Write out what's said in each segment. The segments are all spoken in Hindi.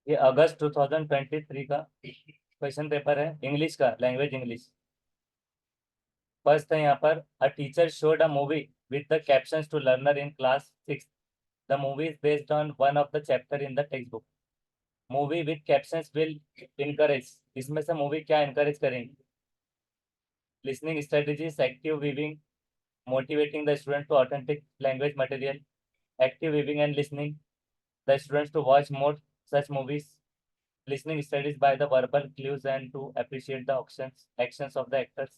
ये अगस्त 2023 का क्वेश्चन पेपर है, इंग्लिश का, लैंग्वेज इंग्लिश। फर्स्ट है यहाँ पर, a teacher showed a movie with the captions to learner in class 6। The movie is based on one of the chapter in the textbook. Movie with captions will encourage, इसमें से मूवी क्या इनकरेज करेंगी? Listening strategies, active viewing, motivating the student to authentic language material, active viewing and listening, the students to watch more such movies, listening studies by the verbal clues and to appreciate the actions of the actors,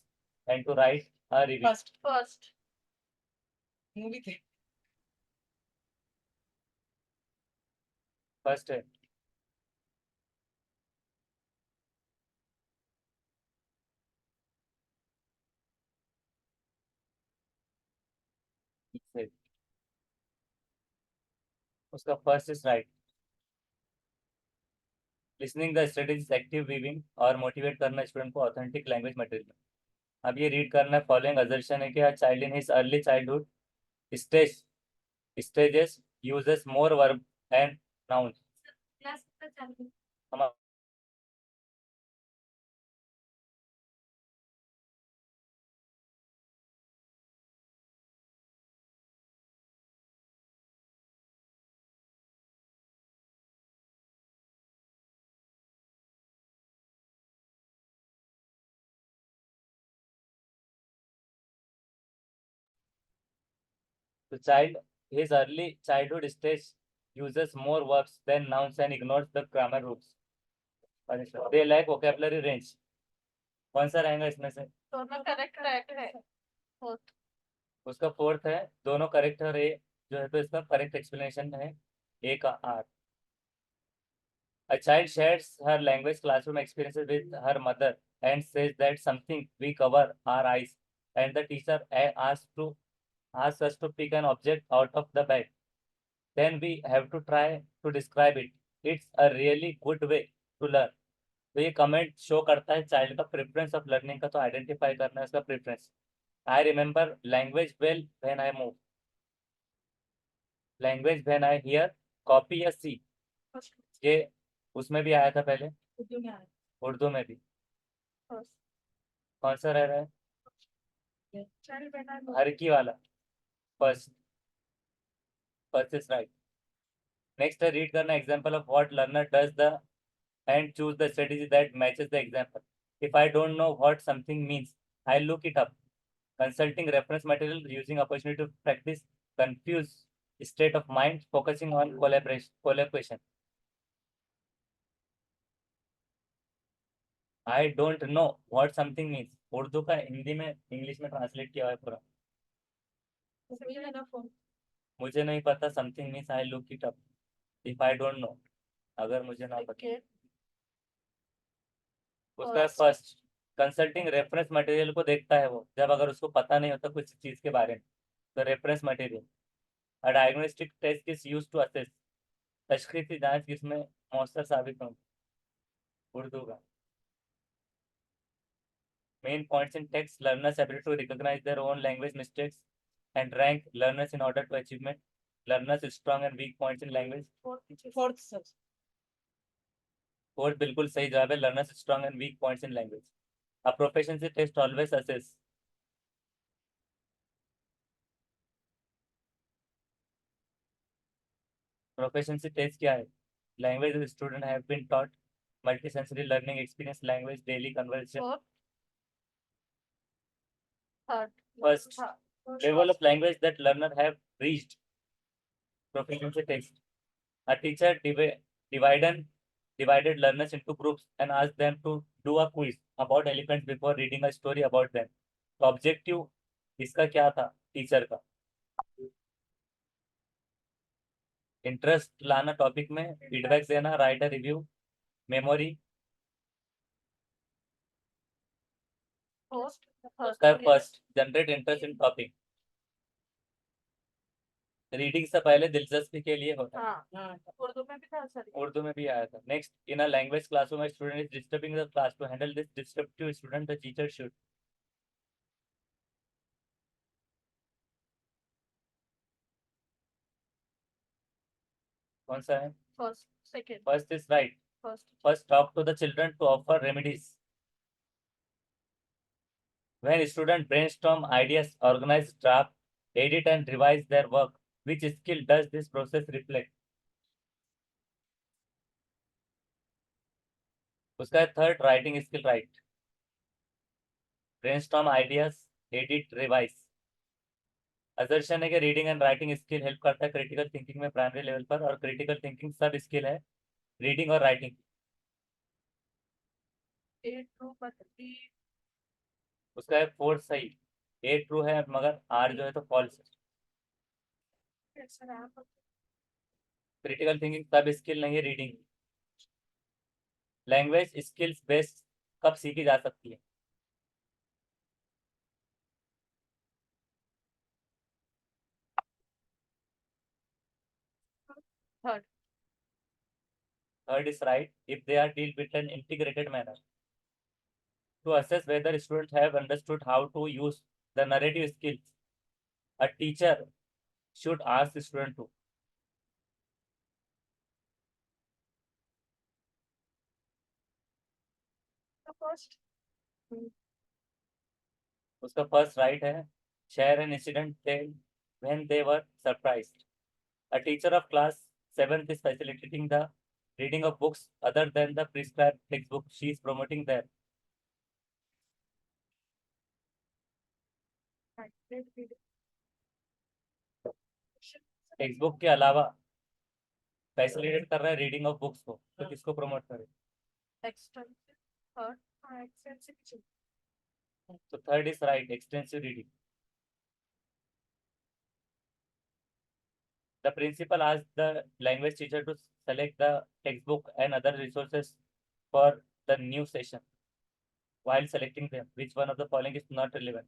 and to write a review. First movie थे। फर्स्ट है। उसका first is right. Listening the studies, active weaving और मोटिवेट करना स्टूडेंट को ऑथेंटिक लैंग्वेज मटेरियल। अब ये रीड करना है। फॉलोइंग असर्शन है कि a child in his early childhood stage stages uses more verb and noun. The child, his early childhood stage uses more verbs than nouns and ignores the grammar rules. They lack vocabulary range. कौन सा रहेगा इसमें से? दोनों करेक्ट करेक्ट है। फोर्थ उसका फोर्थ है, दोनों करेक्ट और ए जो है तो इसका करेक्ट एक्सप्लेनेशन है ए का are. A child shares her language classroom experiences with her mother and says that something we cover our eyes and the teacher asks us to pick an object out of the bag. Then we have to try to describe it. It's a really good way to learn. तो ये कमेंट शो करता है चाइल्ड का प्रेफरेंस ऑफ लर्निंग का, तो आइडेंटिफाई करना है इसका preference. I remember language well when I move, language when I hear, copy या सी। ये उसमें भी आया था पहले, उर्दू में आया। उर्दू में भी। फर्स्ट कौन सा रह रहा है? चाइल्ड बेटा हर की वाला। First, first is right. Next है, रीड करना example of what learner does the and choose the strategy that matches the example. If I don't know what something means, I look it up, consulting reference material, using opportunity to practice confused state of mind, focusing on collaboration. I don't know what something means, Urdu का हिंदी में इंग्लिश में ट्रांसलेट किया है पूरा। मुझे नहीं पता, something means I look it up. If I don't know, अगर मुझे ना पता। उसका फर्स्ट, कंसल्टिंग रेफरेंस मटेरियल को देखता है वो, जब अगर उसको पता नहीं होता कुछ चीज के बारे में, तो reference material. A diagnostic test is used to assess, तशखीसी जांच जिसमें मौसर साबित हो, उर्दू का। Main points in text, learners ability to recognise their own language mistakes and rank learners in order to achievement, learners strong and weak points in language. Fourth fourth बिल्कुल सही जवाब है, learners strong and weak points in language. A proficiency test always assess. Proficiency test क्या है? Language student have been taught multisensory learning experience, language daily conversation। First, level of language that learner have reached, proficiency test. A teacher divided divided learners into groups and asked them to do a quiz about elephants before reading a story about them। तो ऑब्जेक्टिव इसका क्या था टीचर का? इंटरेस्ट लाना टॉपिक में, फीडबैक देना, right a review, memory. First, generate interest in topic. Reading से पहले दिलचस्पी के लिए होता है। उर्दू में भी था सर। उर्दू में भी आया था। Next, in a language classroom student is disturbing the class, to handle this disruptive student the teacher should. कौन सा है? First, second, first is right. first. First, talk to the children to offer remedies. When students brainstorm ideas, organize draft, edit and revise their work, which skill does this process reflect? उसका है third, writing skill. Right. Brainstorm ideas, edit, revise. Assertion है कि reading and writing skill help करता है क्रिटिकल थिंकिंग में प्राइमरी लेवल पर, और क्रिटिकल थिंकिंग सब स्किल है रीडिंग और writing. A true but B उसका है फोर्थ सही. ए ट्रू है मगर आर जो है तो फॉल्स है. it's an app. Critical thinking सब स्किल नहीं है रीडिंग. लैंग्वेज स्किल्स बेस्ड कब सीखी जा सकती है? Third, Third is right if they are dealt with an integrated manner. To assess whether students have understood how to use the narrative skills, a teacher should ask the student to. the first. उसका फर्स्ट राइट है. Share an incident tell when they were surprised. A teacher of class 7th is facilitating the reading of books other than the prescribed textbook. She is promoting their. Right, great reading. Text के अलावा फैसिलिटेट कर रहा है रीडिंग ऑफ बुक्स को, तो किसको प्रमोट करे? Extensive. Third, extensive. तो third is right, extensive reading. The principal asked the language teacher to select the textbook and other resources for the new session. While selecting them, which one of the following is not relevant?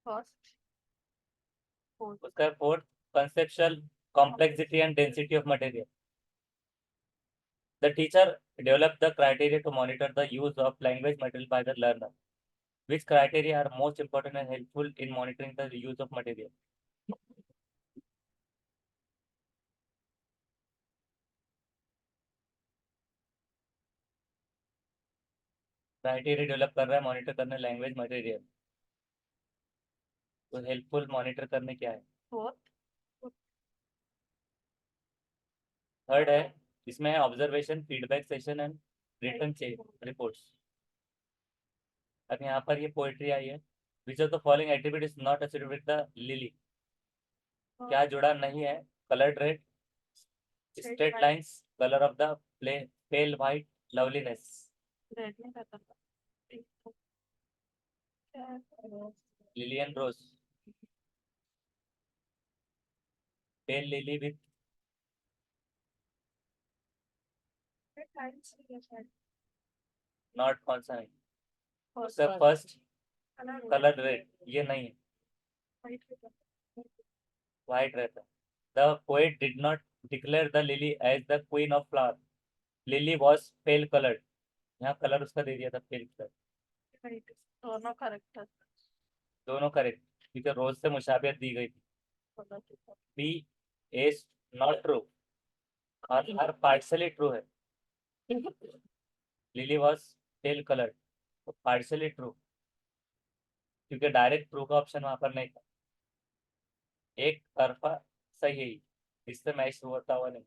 First, fourth. उसका fourth, conceptual complexity and density of material. The teacher developed the criteria to monitor the use of language material by the learner. Which criteria are most important and helpful in monitoring the use of material? Criteria develop कर रहा है मॉनिटर करने लैंग्वेज मटेरियल, तो हेल्पफुल मॉनिटर करने क्या है? Fourth, थर्ड है, इसमें है observation, feedback session and return check reports. अब यहाँ पर ये पोएट्री आई है. Which of the following attribute is not associated with the lily? क्या जुड़ा नहीं है? Coloured red, straight lines, colour of the play pale white, loveliness. red में रहता था. Lillian rose, pail lily with Red lines भी है शायद. नॉट. कौन सा है? First, उसका फर्स्ट color कलर रेड, ये नहीं है, white रहता था. व्हाइट रहता है. The poet did not declare the lily as the queen of flower. Lily was pale coloured. यहाँ कलर उसका दे दिया था पेल कलर. Right. दोनों correct है. दोनों करेक्ट, क्योंकि रोज से मुशाबियत दी गई थी. दोनों ठीक है. बी इज नॉट ट्रू और हर पार्शली ट्रू है. लिली वॉज पेल कलर्ड, तो पार्शली ट्रू, क्योंकि डायरेक्ट ट्रू का ऑप्शन वहां पर नहीं था. एक तरफा सही है, इससे मैच होता हुआ नहीं.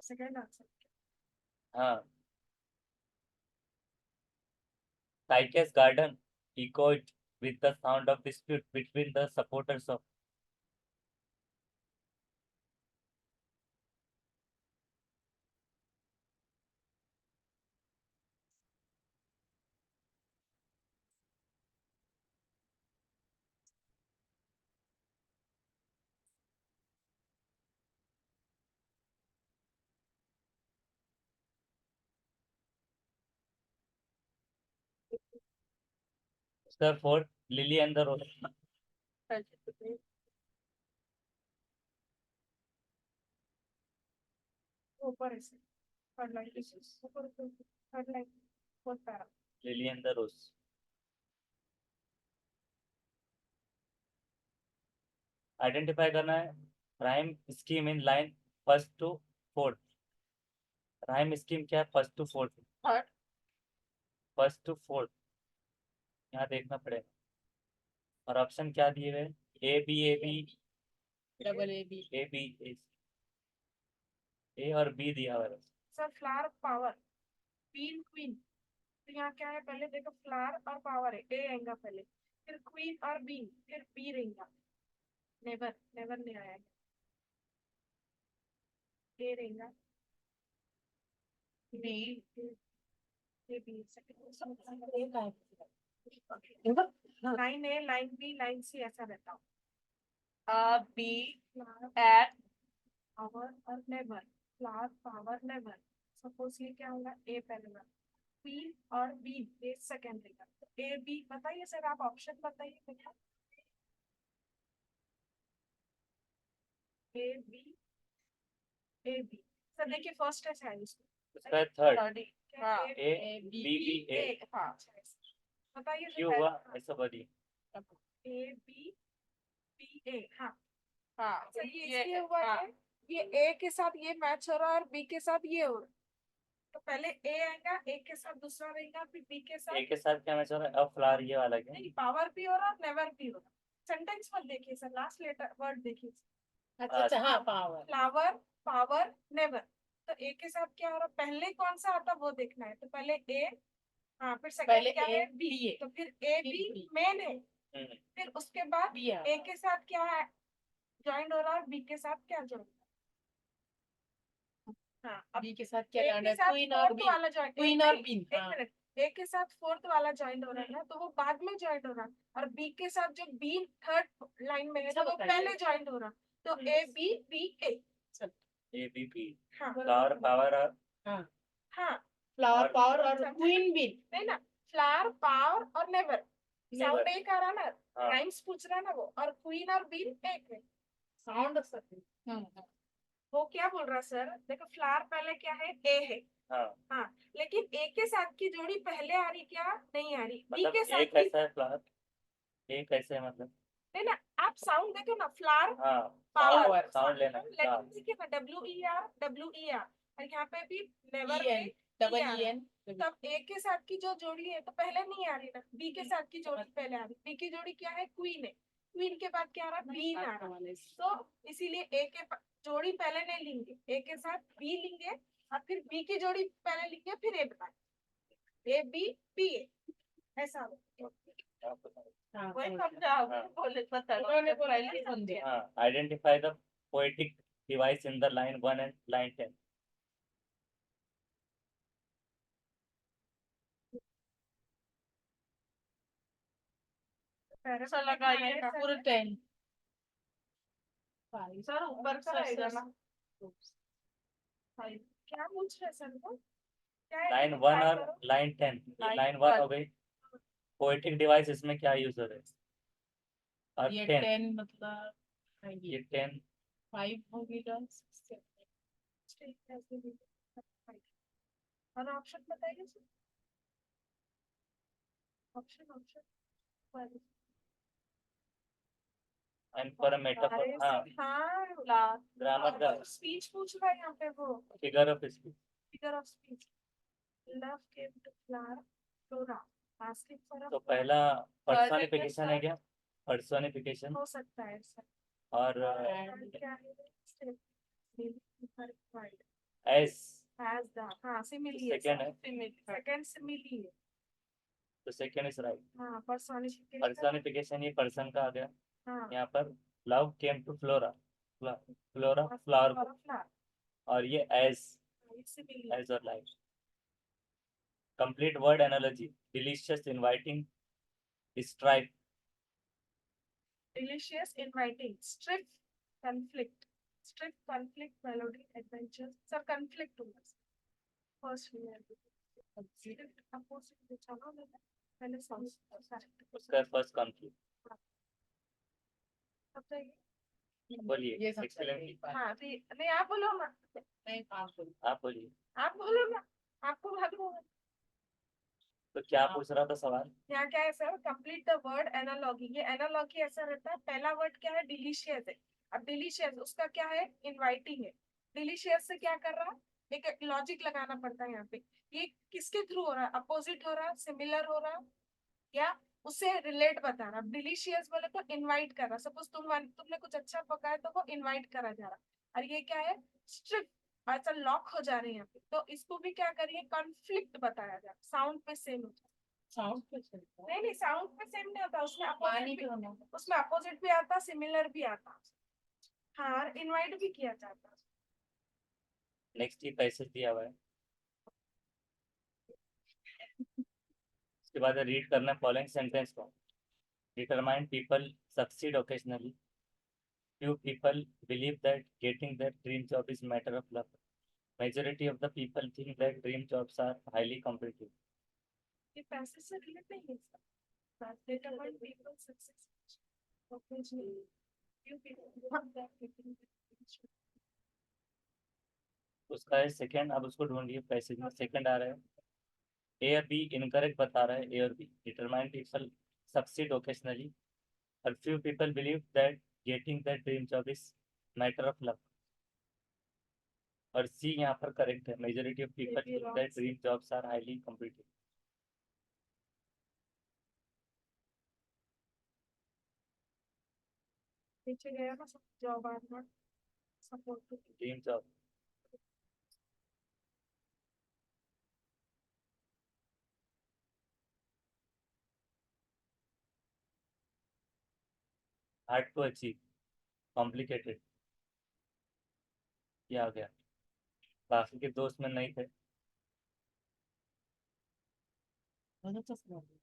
Second answer. हाँ. Tyche's garden echoed with the sound of dispute between the supporters of. Sir, for Lily and the Rose. Tragedy. ऊपर ऐसे. Third line. ऊपर third line. Fourth para. Lily and the rose. Identify करना है rhyme scheme in line first to fourth. Rhyme scheme क्या है? First to fourth. Third. First to fourth यहाँ देखना पड़ेगा। और ऑप्शन क्या दिए हुए? A B, A B, double A B. A B, A और बी दिया हुआ है। Sir flower power queen queen, तो यहाँ क्या है? पहले देखो फ्लावर और पावर है, ए आएगा पहले, फिर क्वीन और बीन, फिर बी रहेगा। नेवर नेवर नहीं आया, ए रहेगा, बी। ए बी ए का है? लाइन ए लाइन बी लाइन सी ऐसा रहता हूँ। बी फ्लावर एट पावर और never, flower power never. Suppose ये क्या होगा? ए पहले में, क्वीन और बी ए सेकेंड रहेगा। तो ए बी बताइए सर, आप ऑप्शन बताइए बेटा। A B, A B. Sir देखिए फर्स्ट है शायद इसको, उसका है थर्ड। थर्ड। हाँ ए ए बी बी ए। ए हाँ बताइए क्यों हुआ ऐसा? बताइए। ए बी बी ए। हाँ हाँ सर ये इसलिए हुआ हाँ। है, ये ए के साथ ये मैच हो रहा है और बी के साथ ये हो रहा है। तो पहले ए आएगा, ए के साथ दूसरा रहेगा, फिर बी के ए साथ के साथ क्या मैच हो रहा है? अब फ्लावर ये वाला क्या? नहीं, पावर भी हो रहा है नेवर भी हो रहा है। सेंटेंस मत देखिए सर, लास्ट लेटर वर्ड देखिए। अच्छा हाँ पावर। फ्लावर पावर नेवर, तो ए के साथ क्या हो रहा है? पहले कौन सा आता है वो देखना है। तो पहले ए, हाँ फिर पहले सेकंड क्या A, है? बी। B, तो फिर ए फिर बी B। मेन है, हम्म, फिर उसके बाद बी है। ए के साथ क्या है ज्वाइन हो रहा है, बी के साथ क्या ज्वाइन? हाँ अब बी के साथ क्या ए जाना के है? साथ क्वीन और फोर्थ बी। वाला ज्वाइन, क्वीन और बीन। एक हाँ मिनट, ए के साथ फोर्थ वाला ज्वाइन हो रहा है ना, तो वो बाद में ज्वाइन हो रहा है। और बी के साथ जो बी थर्ड लाइन में है अच्छा तो वो बताइए। पहले ज्वाइन हो रहा है। तो A B B A. A B B. हाँ फ्लावर पावर और हाँ हाँ फ्लावर और- पावर और क्वीन बीन। नहीं ना, फ्लावर पावर और नेवर साउंड एक आ रहा ना, हाँ। राइम्स पूछ रहा ना वो, और क्वीन और बीन एक है। साउंड वो क्या बोल रहा है सर? देखो फ्लावर पहले क्या है? ए है। हाँ, हाँ लेकिन ए के साथ की जोड़ी पहले आ रही क्या? नहीं आ रही। बी मतलब के ए साथ की कैसा है फ्लावर? ए कैसे है मतलब? नहीं ना, आप साउंड देखो ना, फ्लावर हाँ, पावर साउंड लेना है। लेटर हाँ, देखिए ना, W E R W E R, और यहाँ पे भी नेवर EN, में डबल ER। EN। तब ए के साथ की जो जोड़ी है तो पहले नहीं आ रही ना, बी के साथ की जोड़ी पहले आ रही। बी की जोड़ी क्या है? क्वीन है। क्वीन के बाद क्या आ रहा है? बी आ रहा है। तो इसीलिए ए के जोड़ी पहले नहीं लेंगे, ए के साथ बी लेंगे, और फिर बी की जोड़ी पहले लेंगे, फिर ए बनाए, ए बी बी ए ऐसा होगा। आप बताओ। हाँ वही समझ गया। समझाओ, हाँ। बोले पता उन्होंने बोला ही समझ गया। हाँ, identify the poetic device in the line 1 and line 10। Para लगाइए ना पूरे 10। सर ऊपर का रहेगा ना। क्या पूछ रहे सर वो? क्या है? लाइन 1 Try और करो। लाइन 10। Line लाइन 1 हो one। गई। पोएटिक डिवाइस इसमें क्या यूज हो रहा है? और ये 10, 10 मतलब ये 10 5 होगी guys। ठीक है, ऐसे भी। और ऑप्शन बताइए sir, option option and for a metaphor. हाँ, हाँ ग्रामर का स्पीच पूछ रहा है यहाँ पे वो, figure of speech. Figure of speech. Love came to flower flora asking for तो अ पहला Further पर्सोनिफिकेशन है क्या? पर्सोनिफिकेशन। हो सकता है सर। और क्या है? एस has the हाँ सिमिली है सेकेंड है। सेकंड सिमिली है। तो सेकेंड इज राइट। हाँ पर्सोनिफिकेशन। पर्सोनिफिकेशन ये पर्सन का आ गया। हाँ यहाँ पर love came to flora, flora flower को, फ्लावर और ये एज, सिमिली। एज और like. Complete word analogy. Delicious, inviting, strike. Delicious, inviting, strict, conflict, strict, conflict, melody, adventure. Sir, conflict होगा first we have to strict opposite which है ना मतलब पहले sounds उसका फर्स्ट कॉन्फ्लिक्ट। अब चाहिए। बोलिए। ये सबसे एक्सीलेंटली। हाँ नहीं आप बोलो ना, नहीं 5 होगी। आप बोलिए। आप बोलो ना, आपको मालूम होगा। तो क्या पूछ रहा था सवाल? यहाँ क्या है sir, complete the word analogy. ये एनालॉगी ऐसा रहता है, पहला वर्ड क्या है, डिलीशियस है। अब डिलीशियस उसका क्या है, इनवाइटिंग है। डिलीशियस से क्या कर रहा है, एक लॉजिक लगाना पड़ता है यहाँ पे। ये किसके थ्रू हो रहा है, अपोजिट हो रहा है, सिमिलर हो रहा है, या उससे रिलेट बता रहा। डिलीशियस बोले तो इनवाइट कर रहा, सपोज तुमने कुछ अच्छा पकाया तो वो इनवाइट करा जा रहा। और ये क्या है, स्ट्रिक्ट, ऐसा लॉक हो जा रहे हैं यहाँ पे, तो इसको भी क्या करिए, कॉन्फ्लिक्ट बताया जा रहा, साउंड पे सेम होता है। साउंड पे चलता है। नहीं साउंड पे सेम नहीं होता, उसमें पानी अपोजिट क्यों ना? उसमें अपोजिट भी आता, सिमिलर भी आता। हाँ, इनवाइट भी किया जाता। नेक्स्ट ये पैसेज दिया हुआ है, उसके बाद रीड करना फॉलोइंग सेंटेंस को। Determine people succeed occasionally, few people believe that getting their dream job is matter of luck, majority of the people think that dream jobs are highly competitive. ये पैसे से रिलेट नहीं है इसका। Determine people success. Occasionally, few people. उसका है सेकंड, अब उसको ढूंढिए पैसेज में, सेकंड आ रहा है। ए और बी इनकरेक्ट बता रहा है, ए और B. Determine people succeed occasionally और few people believe that getting that dream job is matter of luck, और सी यहाँ पर करेक्ट है, majority of people think that dream jobs are highly competitive. नीचे गया ना सब, job are not support. Dream job hard to achieve, complicated, ये आ गया। बाकी के दोस्त में नहीं थे। दोनों तो समझ गए।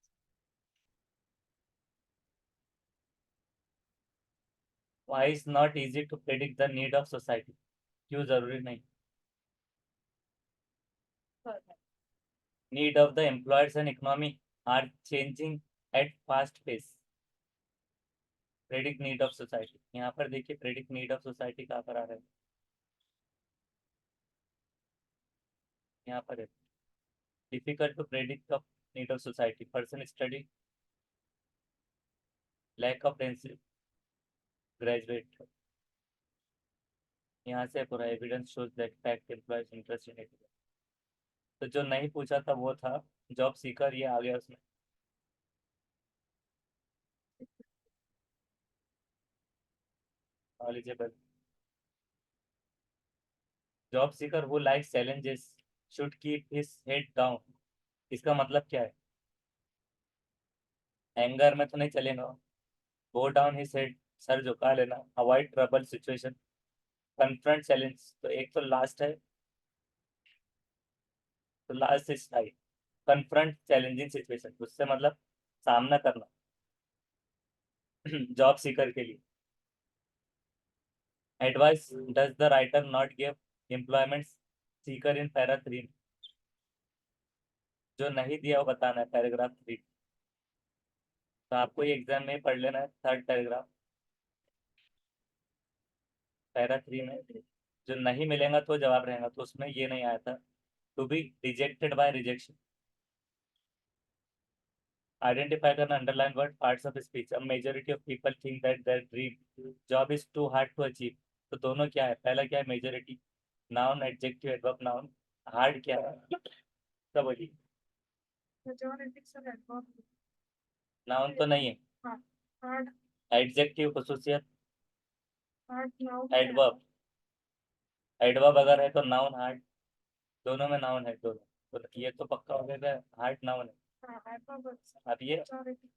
Why is not easy to predict the need of society? क्यों जरूरी नहीं? Need of the employers and economy are changing at fast pace. Predict need of society, यहाँ पर देखिए predict need of society कहाँ पर आ रहा है, यहाँ पर है। Difficult to predict the need of society. Person study lack of pension graduate, यहाँ से पूरा evidence shows that fact employees interest in it. तो जो नहीं पूछा था वो था जॉब सीकर, ये आ गया उसमें। knowledgeable, job seeker who likes challenges should keep his head down. इसका मतलब क्या है? एंगर में तो नहीं चलेगा। Go down his head, sir झुका लेना। Avoid trouble situation, confront challenge, तो एक तो लास्ट है, तो last is right. Confront challenging situation, उससे मतलब सामना करना जॉब सीकर के लिए। Advice does the writer not give employment Sikar in para 3, जो नहीं दिया वो बताना है पैराग्राफ 3। तो आपको ये एग्जाम में पढ़ लेना है, थर्ड पैराग्राफ पैरा 3 में जो नहीं मिलेगा तो जवाब रहेगा, तो उसमें ये नहीं आया था। To be rejected by rejection, identify करना, underline word, parts of speech. अब majority of people think that their dream job is too hard to achieve, तो दोनों क्या है, पहला क्या है majority, noun adjective adverb noun. Hard क्या है, सब बोलिए। मेजॉरिटी से एडवर्ब, नाउन तो नहीं है, हार्ड, एडजेक्टिव खसूसियत, हार्ड नाउन, एडवर्ब, एडवर्ब अगर है तो नाउन हार्ड, दोनों में नाउन है दोनों, तो ये तो पक्का हो गया हार्ड नाउन है। हाँ एडवर्ब। अब ये मेजॉरिटी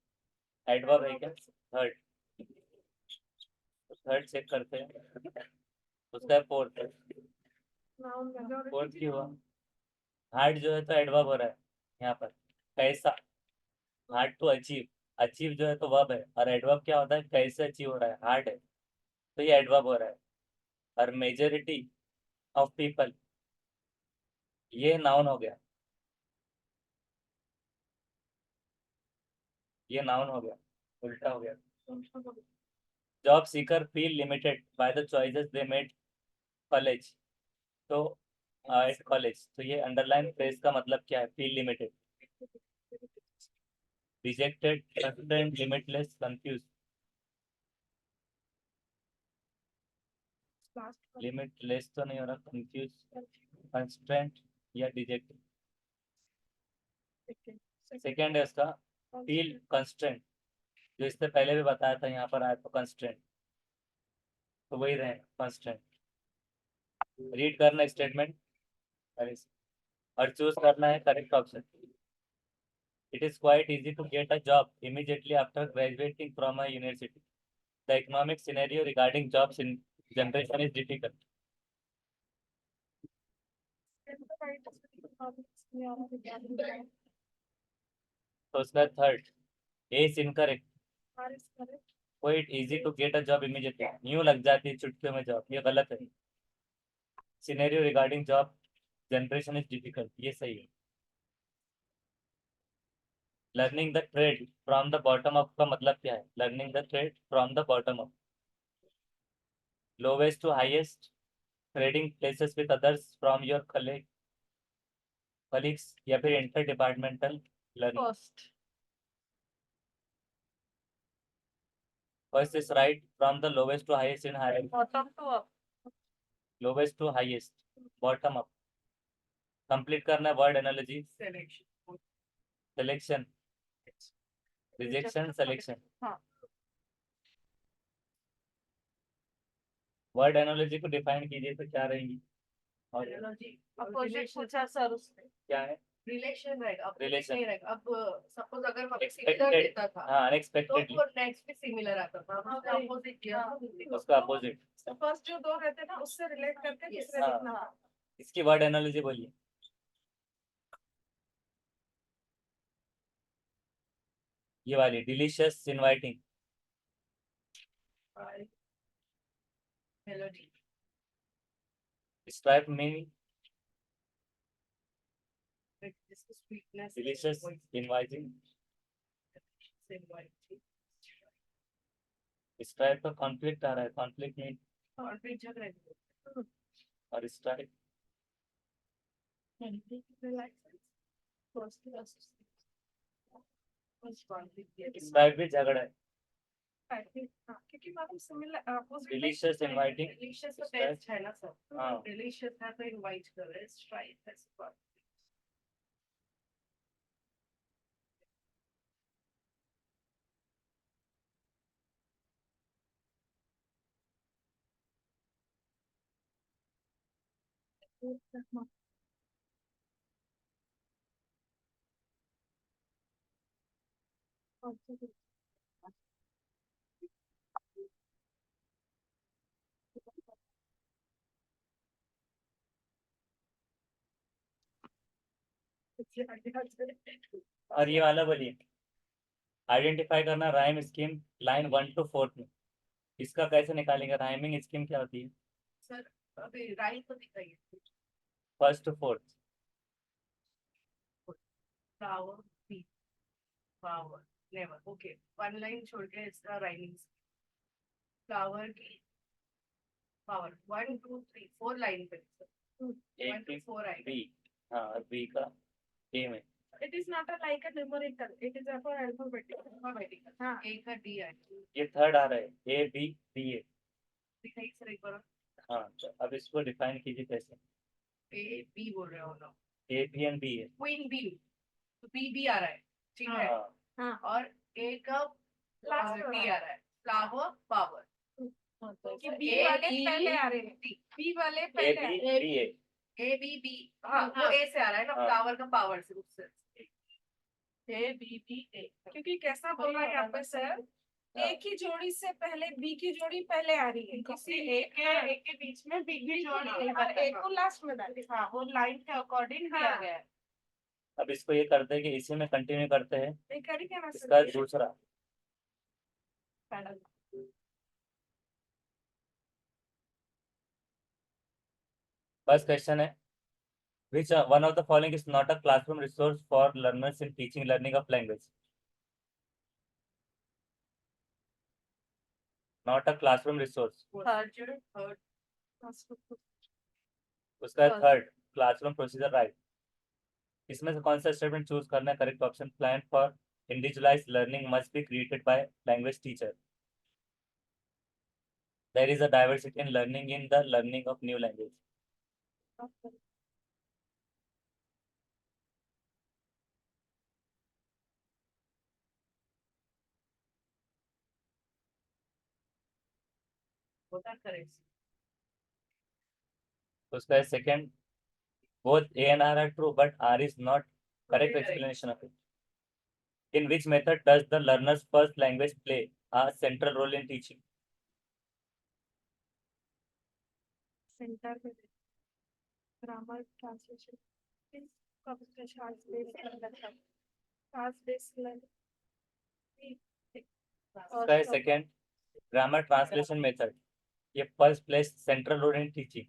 एडवर्ब है क्या, थर्ड, तो थर्ड चेक करते हैं, उसका फोर्थ है, नाउन फोर्थ मेजॉरिटी। की हुआ। हार्ड जो है तो एडवर्ब हो रहा है यहाँ पर, कैसा, हार्ड टू अचीव, अचीव जो है तो वर्ब है, और एडवर्ब क्या होता है, कैसे अचीव हो रहा है, हार्ड है, तो ये एडवर्ब हो रहा है। और मेजोरिटी ऑफ पीपल, ये नाउन हो गया, ये नाउन हो गया, उल्टा हो गया। Job seeker feel limited by the choices they made college, तो एट कॉलेज, तो ये अंडरलाइन फ्रेज का मतलब क्या है, feel limited. Rejected, constrained, limitless, confused. Limitless तो नहीं हो रहा, कंफ्यूज, कंस्ट्रेंट या डिजेक्टेड. सेकेंड है उसका फील कंस्ट्रेंट, जो इससे पहले भी बताया था, यहाँ पर आया तो कंस्ट्रेंट, तो वही रहे कंस्ट्रेंट. रीड करना स्टेटमेंट और चूज करना है correct option. It is quite easy to get a job immediately after graduating from a university. The economic scenario regarding jobs in generation is difficult. तो उसका third A is incorrect. Quite easy to get a job immediately, न्यू लग जाती है चुटकियों में जॉब, ये गलत है. Scenario regarding job generation is difficult, ये सही है. Learning the trade from the bottom up का मतलब क्या है? Learning the trade from the bottom up. Lowest to highest, trading places with others from your colleagues, या फिर interdepartmental learning. First. First is right, from the lowest to highest in higher. Bottom to up. Lowest to highest, bottom up. Complete करना है word analogy. Selection, rejection, selection. हाँ. वर्ड एनालॉजी को डिफाइन कीजिए तो क्या रहेंगी? और अपोजिट पूछा सर उसने. क्या है? रिलेशन रहेगा, अब Relation. नहीं रहेगा. अब सपोज अगर सिमिलर एक्सपेक्टेड. देता था हाँ, तो अनएक्सपेक्टेडली वो नेक्स्ट भी सिमिलर आता था. अब उसने हाँ. अपोजिट किया हाँ. तो उसका अपोजिट. फर्स्ट जो दो रहते ना उससे रिलेट करके Yes. दूसरे हाँ. लिखना था. इसकी वर्ड एनालॉजी बोलिए. ये वाली delicious, inviting. Melody. Describe meaning. जिसको स्वीटनेस, डिलीशियस, इनवाइटिंग. डिस्क्राइब का कॉन्फ्लिक्ट आ रहा है, कॉन्फ्लिक्ट मीन. और फिर झगड़े. और स्ट्राइक. स्ट्राइक भी झगड़ा है. हाँ, क्योंकि madam similar opposite. Delicious, inviting. Delicious तो टेस्ट है ना सर. हाँ. डिलीशियस है तो इनवाइट कर रहे हैं. स्ट्राइक है सर. और ये वाला बोलिए. आइडेंटिफाई करना राइम स्कीम लाइन 1 to 4 में. इसका कैसे निकालेंगे? राइमिंग स्कीम क्या होती है? सर अभी राइट तो दिखाइए. First to fourth. Flower, B, flower, never. Okay, one line छोड़ के इसका राइमिंग. फ्लावर की फ्लावर 1 2 3 4 लाइन पे. ए 1 to 4 आएगा. बी. हाँ, और बी का ए में. It is not a like a numerical. It is a alphabetical. हाँ. ए का डी आएगा. ये थर्ड आ रहा है, ए बी बी ए. दिखाइए सर एक बार. हाँ, तो अब इसको डिफाइन कीजिए कैसे. ए बी बोल रहे हो ना. A B and B A. Queen B, तो बी बी आ रहा है. ठीक है. हाँ. हाँ. और ए का Last डी आ रहा है. Flower power. कि बी वाले पहले आ रहे हैं. बी वाले ए पहले बी आ रहे हैं. B A. A B B. हाँ, वो ए से आ रहा है ना. हाँ. फ्लावर का पावर से उससे. ए बी बी ए. क्योंकि कैसा बोल रहा है यहाँ पे सर, ए की जोड़ी से पहले बी की जोड़ी पहले आ रही है. ए के बीच में बी की जोड़ी ए को लास्ट में डाले. हाँ, वो लाइन के अकॉर्डिंग दिया गया है. अब इसको ये करते हैं कि इसी में कंटिन्यू करते हैं. ये करेंगे ना इसका सर. दूसरा फर्स्ट क्वेश्चन है, which one of the following is not a classroom resource for learners in teaching learning of language? Not a classroom resource. Third. उसका थर्ड क्लासरूम प्रोसीजर राइट. इसमें से कौन सा स्टेटमेंट चूज करना है? Correct option, plan for individualised learning must be created by language teacher. There is a diversity in learning in the learning of new language. Both are correct. उसका second, both A and R are true, but R is not correct Correct. explanation of it. In which method does the learner's first language play a central role in teaching? Center पे ग्रामर ट्रांसलेशन कब से उसका सेकंड, ग्रामर ट्रांसलेशन मेथड, ये first place central role in teaching.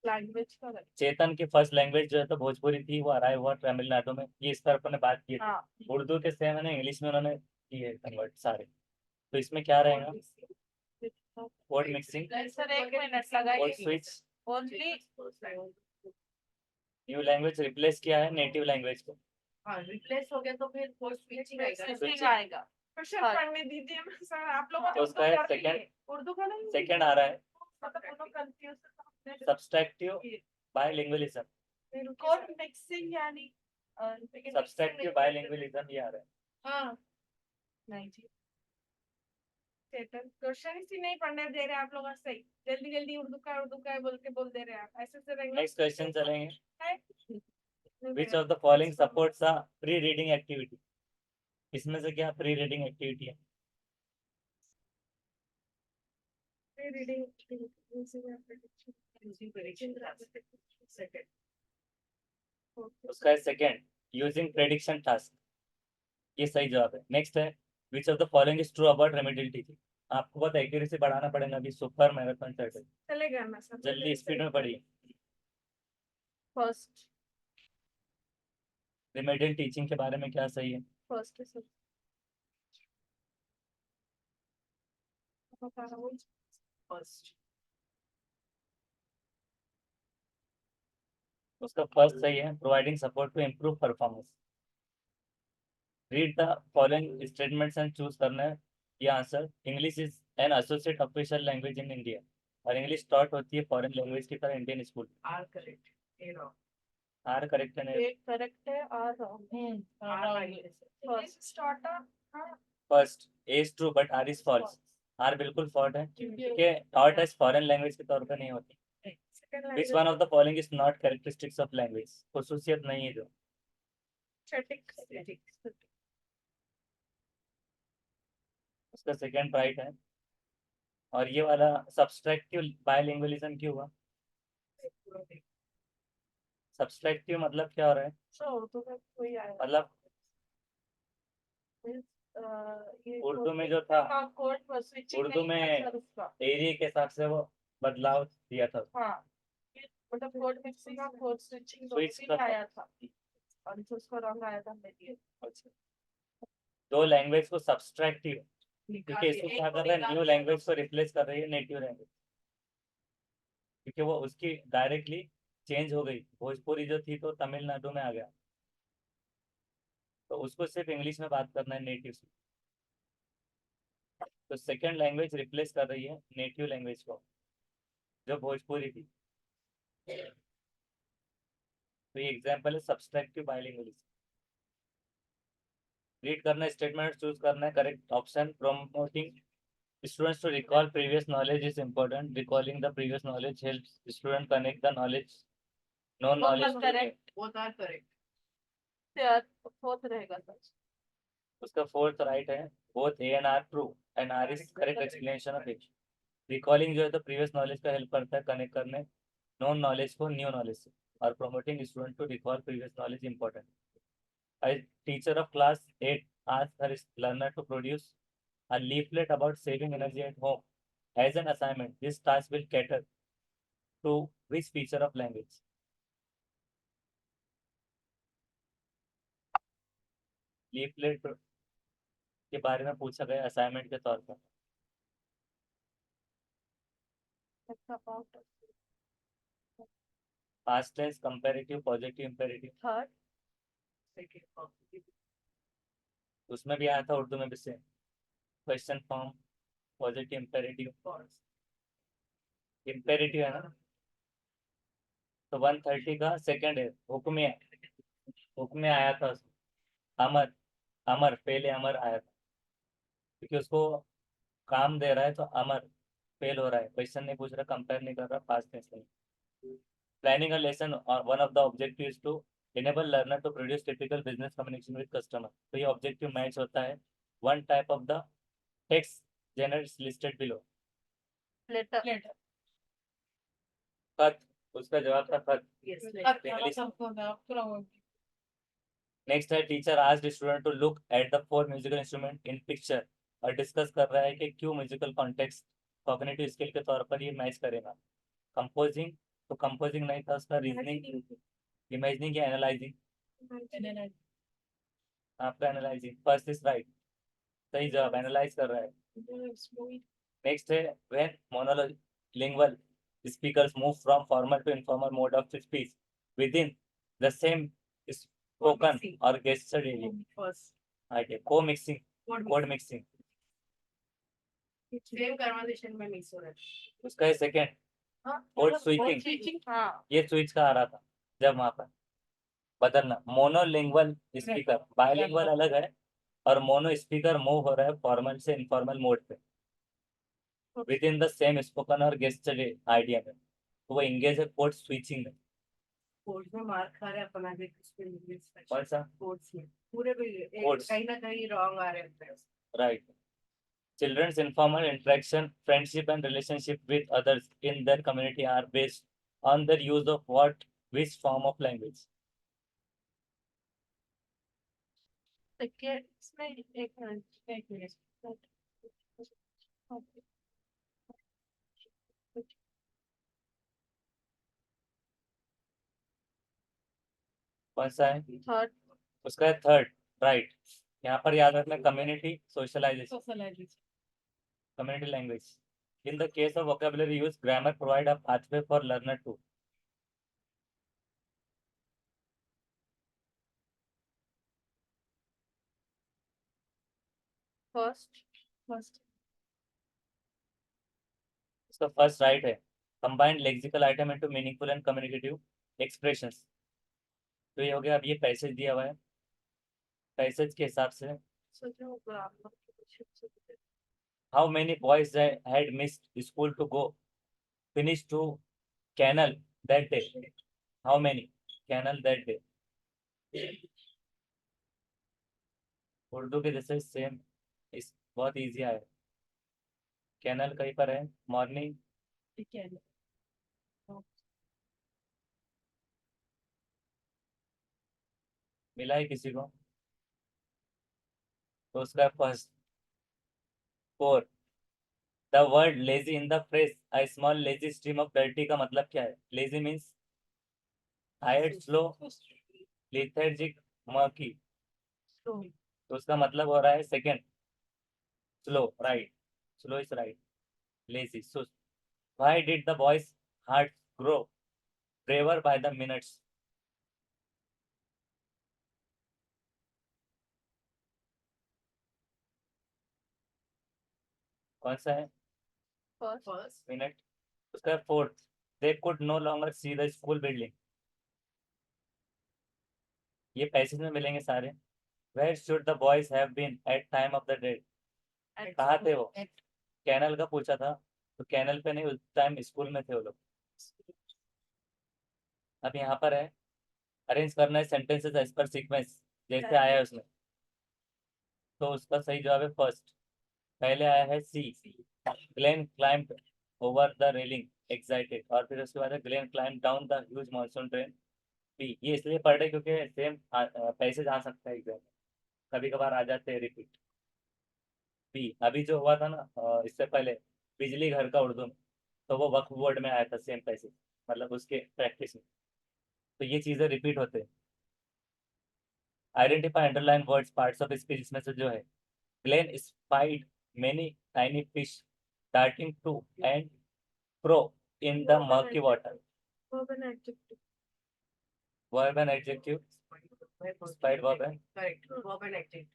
Language का चेतन की फर्स्ट लैंग्वेज जो है तो भोजपुरी थी, वो अराइव हुआ तमिलनाडु में. ये इस पर अपन ने बात की थी. हाँ उर्दू के सेम है ना, इंग्लिश में उन्होंने किए कन्वर्ट सारे. तो इसमें क्या रहेगा? वर्ड मिक्सिंग, सर एक मिनट लगा word switch, only new language replace किया है नेटिव लैंग्वेज को. हाँ रिप्लेस हो गया तो फिर कोर्स स्विचिंग आएगा. स्विचिंग आएगा. क्वेश्चन हाँ. पढ़ने दीजिए सर, आप लोगों तो ने उसका है सेकंड, उर्दू का नहीं सेकंड आ रहा है मतलब उन लोग कंफ्यूज सब्सट्रैक्टिव बायलिंगुअलिज्म. कोड मिक्सिंग यानी सब्सट्रैक्टिव बायलिंगुअलिज्म ये आ रहा है. हाँ. नहीं जी क्वेश्चन ही नहीं पढ़ने दे रहे आप लोग. सही जल्दी जल्दी उर्दू का है बोल के बोल दे रहे हैं आप. ऐसे से रहेंगे. नेक्स्ट क्वेश्चन चलेंगे. है which of the following supports a pre reading activity? इसमें से क्या प्री रीडिंग एक्टिविटी है? Reading Using prediction task. Second. उसका है सेकंड, यूजिंग प्रेडिक्शन टास्क. ये सही जवाब है. नेक्स्ट है, which of the following is true about remedial teaching? आपको बहुत एक्यूरेसी बढ़ाना पड़ेगा अभी, सुपर मैराथन चल रही. चलेगा ना सर. जल्दी स्पीड में पढ़िए. फर्स्ट रेमेडियल टीचिंग के बारे में क्या सही है? फर्स्ट सर बता रहा हूँ. First. उसका फर्स्ट सही है, providing support to improve performance. Read the following statements and choose करना है ये answer. English is an associate official language in India, और इंग्लिश टॉट होती है फॉरेन लैंग्वेज की तरह Indian school. Are correct. A wrong. R correct है. एक करेक्ट है और Are right. First starter first A is true but R is false. R बिल्कुल फॉल्ट है क्योंकि टॉट एज फॉरेन लैंग्वेज के तौर पर नहीं होती. Second which one of the following is not characteristics of language? खुसूसियत नहीं है जो. लैंग्वेज उसका सेकंड राइट है. और ये वाला सब्सट्रैक्टिव बायलिंगुअलिज्म क्यों हुआ? सब्सट्रैक्टिव मतलब क्या हो रहा है? उर्दू में कोई आया मतलब उर्दू में जो था, उर्दू में एरिया के हिसाब से वो बदलाव दिया था. हाँ मतलब कोड मिक्सिंग और कोड स्विचिंग Switch दोनों का भी आया था और जो उसको रंग आया था मेरे. दो लैंग्वेज को सब्सट्रैक्टिव, क्योंकि निकाल इसको दिया. क्या एक कर को रहा है, निकाल न्यू दिया. लैंग्वेज को रिप्लेस कर रही है नेटिव लैंग्वेज, क्योंकि वो उसकी डायरेक्टली चेंज हो गई. भोजपुरी जो थी तो तमिलनाडु में आ गया, तो उसको सिर्फ इंग्लिश में बात करना है नेटिव से. तो सेकंड लैंग्वेज रिप्लेस कर रही है नेटिव लैंग्वेज को जो भोजपुरी थी. तो ये एग्जांपल है सब्सट्रैक्टिव बायलिंगुअलिज्म. रीड करना, स्टेटमेंट चूज करना है. Correct option, promoting students to recall previous knowledge is important. Recalling the previous knowledge helps student connect the knowledge, known Both knowledge are to correct. new. Both are correct. Fourth रहेगा सर. उसका फोर्थ राइट है. both A and R true and R is correct explanation of it. Recalling जो है तो previous knowledge का help करता है कनेक्ट करने known knowledge को new knowledge से, और promoting student to recall previous knowledge important. A teacher of class 8 asked her learner to produce a leaflet about saving energy at home as an assignment. This task will cater to which feature of language? Leaflet के बारे में पूछा गया असाइनमेंट के तौर पर. Past tense, comparative, positive, imperative. Third second. उसमें भी आया था उर्दू में भी से question form positive imperative imperative है ना। तो 130 का सेकंड है हुक्म हुक्म आया था अमर अमर पहले अमर आया था क्योंकि उसको काम दे रहा है तो अमर फेल हो रहा है क्वेश्चन नहीं पूछ रहा कंपेयर नहीं कर रहा पास्ट टेंस नहीं। Planning a lesson one of the objective is to enable learner to produce typical business communication with customer। तो ये ऑब्जेक्टिव मैच होता है one type of the text genres listed below. Letter खत उसका जवाब था खत। Yes, नेक्स्ट है टीचर आज student to look at the four musical instrument in picture और डिस्कस कर रहा है कि क्यों म्यूजिकल कॉन्टेक्स्ट कॉग्निटिव स्किल के तौर पर ये मैच करेगा। कंपोजिंग तो कंपोजिंग नहीं था उसका रीजनिंग इमेजिनिंग या एनालाइजिंग आपका एनालाइजिंग फर्स्ट इज राइट सही जवाब एनालाइज कर रहा है। नेक्स्ट है when monolingual speakers move from formal to informal mode of speech within the same spoken और गेस्चर एरिया। first. को mixing code mixing Same conversation में mix हो रहा है. उसका है सेकंड कोड स्विचिंग। हाँ ये स्विच का आ रहा था जब वहां पर बदलना मोनोलिंगुअल स्पीकर बायलिंगुअल अलग है और मोनो स्पीकर मूव हो रहा है फॉर्मल से इनफॉर्मल मोड पे with in the same spoken और गेस्चर आइडिया में तो वो इंगेज है कोड स्विचिंग में। Codes में मार खा रहे हैं अपन आगे कुछ भी नहीं कौन सा कोड्स में पूरे भी Codes. कहीं ना कहीं रॉन्ग आ रहे हैं. Right. Children's informal interaction, friendship, and relationship with others in their community are based on their use of which form of language? देखिए इसमें एक मिनट कौन सा है थर्ड उसका है थर्ड राइट। यहाँ पर याद रखना community socialisation community language. In the case of vocabulary use, grammar provide a pathway for learner to first इसका फर्स्ट राइट है combined lexical item into meaningful and communicative expressions। तो ये हो गया। अब ये पैसेज दिया हुआ है पैसेज के हिसाब से सोचो how many boys had missed school to go finish to canal that day? How many canal that day? Urdu के जैसे सेम इस बहुत इजी है। कैनल कहीं पर है मॉर्निंग मिला है किसी को तो उसका first four the word lazy in the phrase a small lazy stream of dirty का मतलब क्या है। Lazy means tired slow lethargic murky तो उसका मतलब हो रहा है second slow right slow is right lazy सुस्त। Why did the boy's heart grow braver by the minutes. कौन सा है First. मिनट उसका fourth they could no longer see the school building. ये पैसेज में मिलेंगे सारे। Where should the boys have been at time of the date कहाँ थे वो कैनल का पूछा था तो कैनल पे नहीं उस टाइम स्कूल में थे वो लोग। अब यहाँ पर है अरेंज करना है सेंटेंसेस एज पर सीक्वेंस जैसे आया है उसमें तो उसका सही जवाब है फर्स्ट। पहले आया है see Glen climb over the railing excited और फिर उसके बाद है Glen climb down the huge monsoon train. बी ये इसलिए पढ़ रहे क्योंकि सेम पैसेज आ सकता है एग्जाम में कभी कभार आ जाते हैं रिपीट। बी अभी जो हुआ था ना इससे पहले बिजली घर का उर्दू में तो वो वक्फ बोर्ड में आया था सेम पैसेज मतलब उसके प्रैक्टिस में तो ये चीज़ें रिपीट होते हैं। Identify underline words parts of speech इसमें से जो है Glen spied many tiny fish darting to and fro in the murky water verb and adjective verb and adjective Spied verb है। Correct. Verb and adjective.